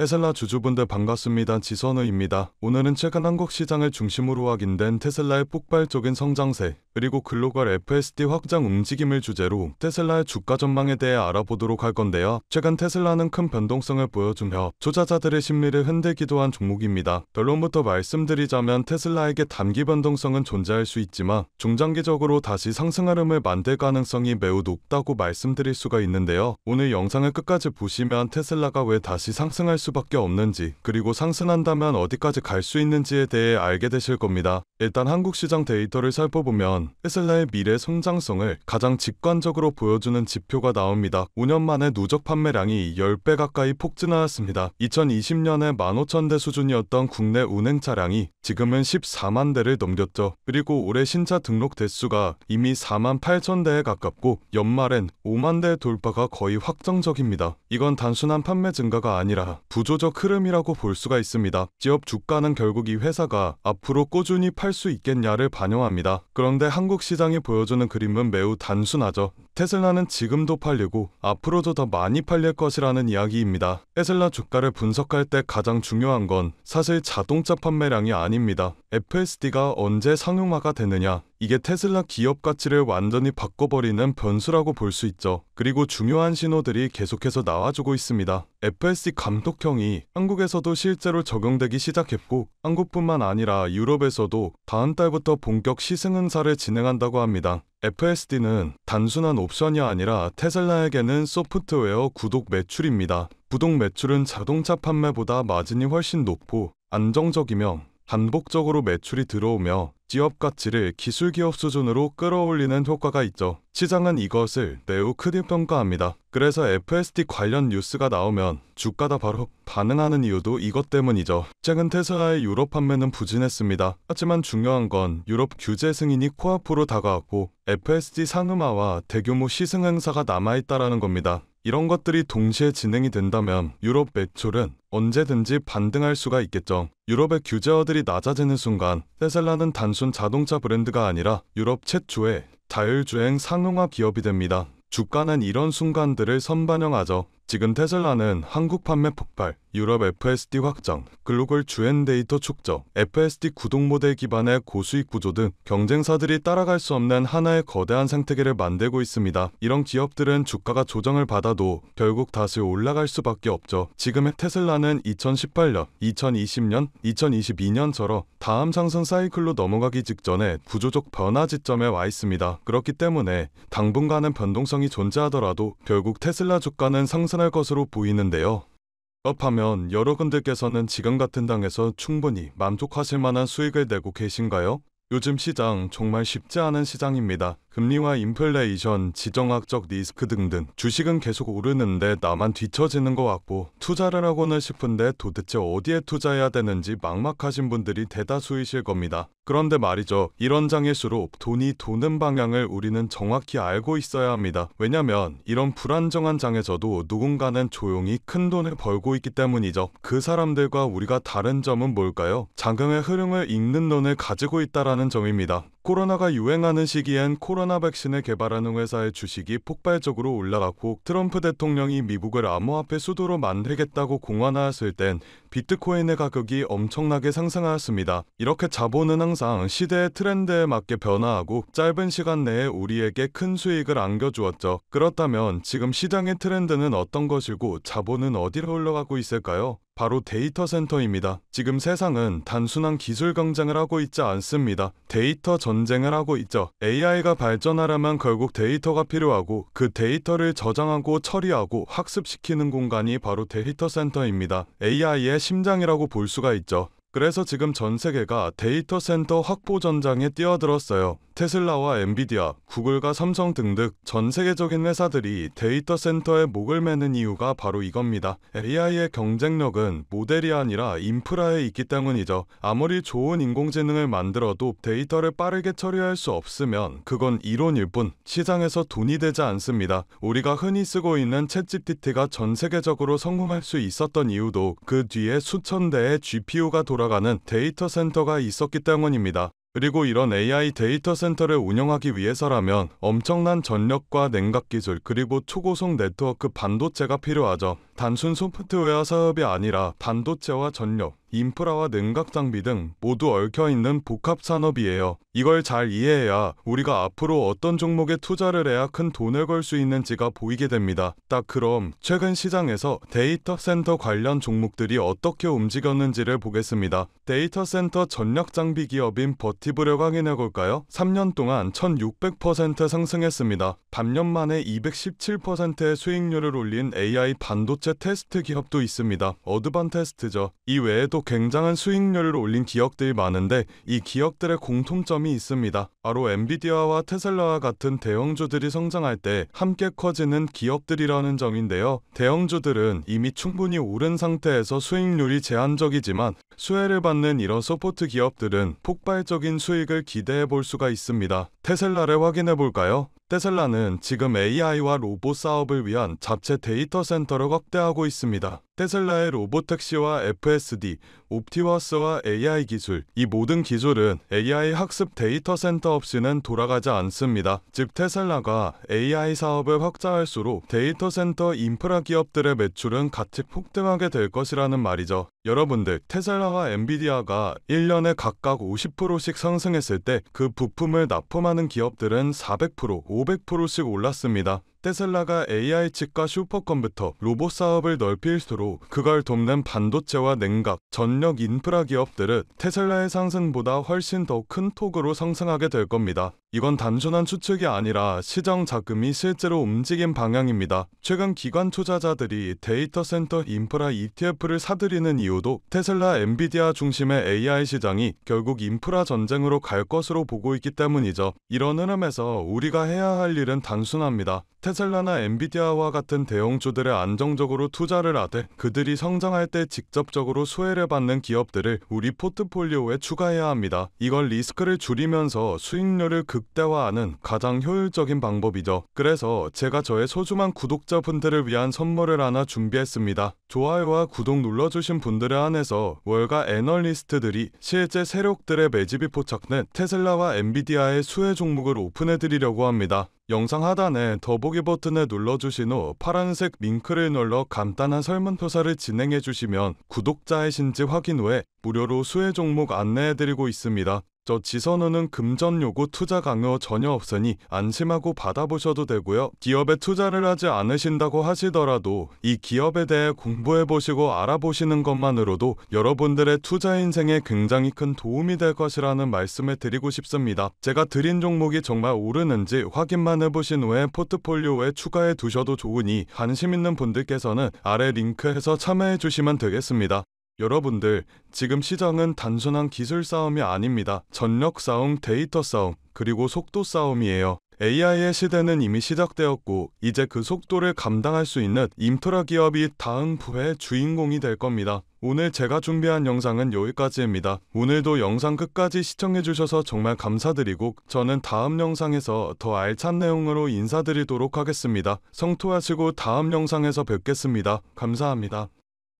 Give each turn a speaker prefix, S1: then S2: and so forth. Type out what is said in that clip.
S1: 테슬라 주주분들 반갑습니다. 지선우입니다. 오늘은 최근 한국 시장을 중심으로 확인된 테슬라의 폭발적인 성장세, 그리고 글로벌 FSD 확장 움직임을 주제로 테슬라의 주가 전망에 대해 알아보도록 할 건데요. 최근 테슬라는 큰 변동성을 보여주며 투자자들의 심리를 흔들기도 한 종목입니다. 결론부터 말씀드리자면 테슬라에게 단기 변동성은 존재할 수 있지만 중장기적으로 다시 상승 흐름을 만들 가능성이 매우 높다고 말씀드릴 수가 있는데요. 오늘 영상을 끝까지 보시면 테슬라가 왜 다시 상승할 수밖에 없는지, 그리고 상승한다면 어디까지 갈 수 있는지에 대해 알게 되실 겁니다. 일단 한국 시장 데이터를 살펴보면 테슬라의 미래 성장성을 가장 직관적으로 보여주는 지표가 나옵니다. 5년 만에 누적 판매량이 10배 가까이 폭증하였습니다. 2020년에 15,000대 수준이었던 국내 운행 차량이 지금은 14만 대를 넘겼죠. 그리고 올해 신차 등록 대수가 이미 48,000대에 가깝고 연말엔 5만 대 돌파가 거의 확정적입니다. 이건 단순한 판매 증가가 아니라 구조적 흐름이라고 볼 수가 있습니다. 기업 주가는 결국 이 회사가 앞으로 꾸준히 팔 수 있겠냐를 반영합니다. 그런데 한국 시장이 보여주는 그림은 매우 단순하죠. 테슬라는 지금도 팔리고 앞으로도 더 많이 팔릴 것이라는 이야기입니다. 테슬라 주가를 분석할 때 가장 중요한 건 사실 자동차 판매량이 아닙니다. FSD가 언제 상용화가 되느냐, 이게 테슬라 기업 가치를 완전히 바꿔버리는 변수라고 볼 수 있죠. 그리고 중요한 신호들이 계속해서 나와주고 있습니다. FSD 감독형이 한국에서도 실제로 적용되기 시작했고 한국뿐만 아니라 유럽에서도 다음 달부터 본격 시승 행사를 진행한다고 합니다. FSD는 단순한 옵션이 아니라 테슬라에게는 소프트웨어 구독 매출입니다. 구독 매출은 자동차 판매보다 마진이 훨씬 높고 안정적이며 반복적으로 매출이 들어오며 기업 가치를 기술 기업 수준으로 끌어올리는 효과가 있죠. 시장은 이것을 매우 크게 평가합니다. 그래서 FSD 관련 뉴스가 나오면 주가가 바로 반응하는 이유도 이것 때문이죠. 최근 테슬라의 유럽 판매는 부진했습니다. 하지만 중요한 건 유럽 규제 승인이 코앞으로 다가왔고 FSD 상용화와 대규모 시승 행사가 남아있다라는 겁니다. 이런 것들이 동시에 진행이 된다면 유럽 매출은 언제든지 반등할 수가 있겠죠. 유럽의 규제어들이 낮아지는 순간 테슬라는 단순 자동차 브랜드가 아니라 유럽 최초의 자율주행 상용화 기업이 됩니다. 주가는 이런 순간들을 선반영하죠. 지금 테슬라는 한국 판매 폭발, 유럽 FSD 확장, 글로벌 주행 데이터 축적, FSD 구독 모델 기반의 고수익 구조 등 경쟁사들이 따라갈 수 없는 하나의 거대한 생태계를 만들고 있습니다. 이런 기업들은 주가가 조정을 받아도 결국 다시 올라갈 수밖에 없죠. 지금의 테슬라는 2018년, 2020년, 2022년처럼 다음 상승 사이클로 넘어가기 직전에 구조적 변화 지점에 와 있습니다. 그렇기 때문에 당분간은 변동성이 존재하더라도 결국 테슬라 주가는 상승할 것으로 보이는데요. 그렇다면 여러분들께서는 지금 같은 당에서 충분히 만족하실 만한 수익을 내고 계신가요? 요즘 시장 정말 쉽지 않은 시장입니다. 금리와 인플레이션, 지정학적 리스크 등등 주식은 계속 오르는데 나만 뒤처지는 것 같고 투자를 하고는 싶은데 도대체 어디에 투자해야 되는지 막막하신 분들이 대다수이실 겁니다. 그런데 말이죠. 이런 장일수록 돈이 도는 방향을 우리는 정확히 알고 있어야 합니다. 왜냐면 이런 불안정한 장에서도 누군가는 조용히 큰 돈을 벌고 있기 때문이죠. 그 사람들과 우리가 다른 점은 뭘까요? 자금의 흐름을 읽는 눈을 가지고 있다라는 점입니다. 코로나가 유행하는 시기엔 코로나 백신을 개발하는 회사의 주식이 폭발적으로 올라갔고 트럼프 대통령이 미국을 암호화폐 수도로 만들겠다고 공언하였을 땐 비트코인의 가격이 엄청나게 상승하였습니다. 이렇게 자본은 항상 시대의 트렌드에 맞게 변화하고 짧은 시간 내에 우리에게 큰 수익을 안겨주었죠. 그렇다면 지금 시장의 트렌드는 어떤 것이고 자본은 어디로 흘러가고 있을까요? 바로 데이터 센터입니다. 지금 세상은 단순한 기술 경쟁을 하고 있지 않습니다. 데이터 전쟁을 하고 있죠. AI가 발전하려면 결국 데이터가 필요하고 그 데이터를 저장하고 처리하고 학습시키는 공간이 바로 데이터 센터입니다. AI의 심장이라고 볼 수가 있죠. 그래서 지금 전 세계가 데이터 센터 확보 전장에 뛰어들었어요. 테슬라와 엔비디아, 구글과 삼성 등등 전 세계적인 회사들이 데이터 센터에 목을 매는 이유가 바로 이겁니다. AI의 경쟁력은 모델이 아니라 인프라에 있기 때문이죠. 아무리 좋은 인공지능을 만들어도 데이터를 빠르게 처리할 수 없으면 그건 이론일 뿐 시장에서 돈이 되지 않습니다. 우리가 흔히 쓰고 있는 챗GPT가 전 세계적으로 성공할 수 있었던 이유도 그 뒤에 수천 대의 GPU가 돌아가는 데이터 센터가 있었기 때문입니다. 그리고 이런 AI 데이터 센터를 운영하기 위해서라면 엄청난 전력과 냉각 기술 그리고 초고속 네트워크 반도체가 필요하죠. 단순 소프트웨어 사업이 아니라 반도체와 전력, 인프라와 냉각 장비 등 모두 얽혀있는 복합 산업이에요. 이걸 잘 이해해야 우리가 앞으로 어떤 종목에 투자를 해야 큰 돈을 벌 수 있는지가 보이게 됩니다. 딱 그럼 최근 시장에서 데이터 센터 관련 종목들이 어떻게 움직였는지를 보겠습니다. 데이터 센터 전력 장비 기업인 버티브를 확인해 볼까요? 3년 동안 1600% 상승했습니다. 반년 만에 217%의 수익률을 올린 AI 반도체 테스트 기업도 있습니다. 어드반테스트죠. 이 외에도 굉장한 수익률을 올린 기업들이 많은데 이 기업들의 공통점이 있습니다. 바로 엔비디아와 테슬라와 같은 대형주들이 성장할 때 함께 커지는 기업들이라는 점인데요. 대형주들은 이미 충분히 오른 상태에서 수익률이 제한적이지만 수혜를 받는 이런 서포트 기업들은 폭발적인 수익을 기대해 볼 수가 있습니다. 테슬라를 확인해 볼까요? 테슬라는 지금 AI와 로봇 사업을 위한 자체 데이터 센터를 확대하고 있습니다. 테슬라의 로보택시와 FSD, 옵티머스와 AI 기술, 이 모든 기술은 AI 학습 데이터 센터 없이는 돌아가지 않습니다. 즉 테슬라가 AI 사업을 확장할수록 데이터 센터 인프라 기업들의 매출은 같이 폭등하게 될 것이라는 말이죠. 여러분들, 테슬라와 엔비디아가 1년에 각각 50%씩 상승했을 때 그 부품을 납품하는 기업들은 400%, 500%씩 올랐습니다. 테슬라가 AI 칩과 슈퍼컴퓨터, 로봇 사업을 넓힐수록 그걸 돕는 반도체와 냉각, 전력 인프라 기업들은 테슬라의 상승보다 훨씬 더 큰 폭으로 상승하게 될 겁니다. 이건 단순한 추측이 아니라 시장 자금이 실제로 움직인 방향입니다. 최근 기관 투자자들이 데이터 센터 인프라 ETF를 사들이는 이유도 테슬라, 엔비디아 중심의 AI 시장이 결국 인프라 전쟁으로 갈 것으로 보고 있기 때문이죠. 이런 흐름에서 우리가 해야 할 일은 단순합니다. 테슬라나 엔비디아와 같은 대형주들에 안정적으로 투자를 하되 그들이 성장할 때 직접적으로 수혜를 받는 기업들을 우리 포트폴리오에 추가해야 합니다. 이걸 리스크를 줄이면서 수익률을 극대화하는 가장 효율적인 방법이죠. 그래서 제가 저의 소중한 구독자분들을 위한 선물을 하나 준비했습니다. 좋아요와 구독 눌러주신 분들에 한해서 월가 애널리스트들이 실제 세력들의 매집이 포착된 테슬라와 엔비디아의 수혜 종목을 오픈해드리려고 합니다. 영상 하단에 더보기 버튼을 눌러주신 후 파란색 링크를 눌러 간단한 설문조사를 진행해주시면 구독자이신지 확인 후에 무료로 수혜 종목 안내해드리고 있습니다. 저 지선우는 금전 요구 투자 강요 전혀 없으니 안심하고 받아보셔도 되고요. 기업에 투자를 하지 않으신다고 하시더라도 이 기업에 대해 공부해보시고 알아보시는 것만으로도 여러분들의 투자 인생에 굉장히 큰 도움이 될 것이라는 말씀을 드리고 싶습니다. 제가 드린 종목이 정말 오르는지 확인만 해보신 후에 포트폴리오에 추가해 두셔도 좋으니 관심 있는 분들께서는 아래 링크에서 참여해 주시면 되겠습니다. 여러분들, 지금 시장은 단순한 기술 싸움이 아닙니다. 전력 싸움, 데이터 싸움, 그리고 속도 싸움이에요. AI의 시대는 이미 시작되었고 이제 그 속도를 감당할 수 있는 인프라 기업이 다음 부의 주인공이 될 겁니다. 오늘 제가 준비한 영상은 여기까지입니다. 오늘도 영상 끝까지 시청해주셔서 정말 감사드리고 저는 다음 영상에서 더 알찬 내용으로 인사드리도록 하겠습니다. 성토하시고 다음 영상에서 뵙겠습니다. 감사합니다.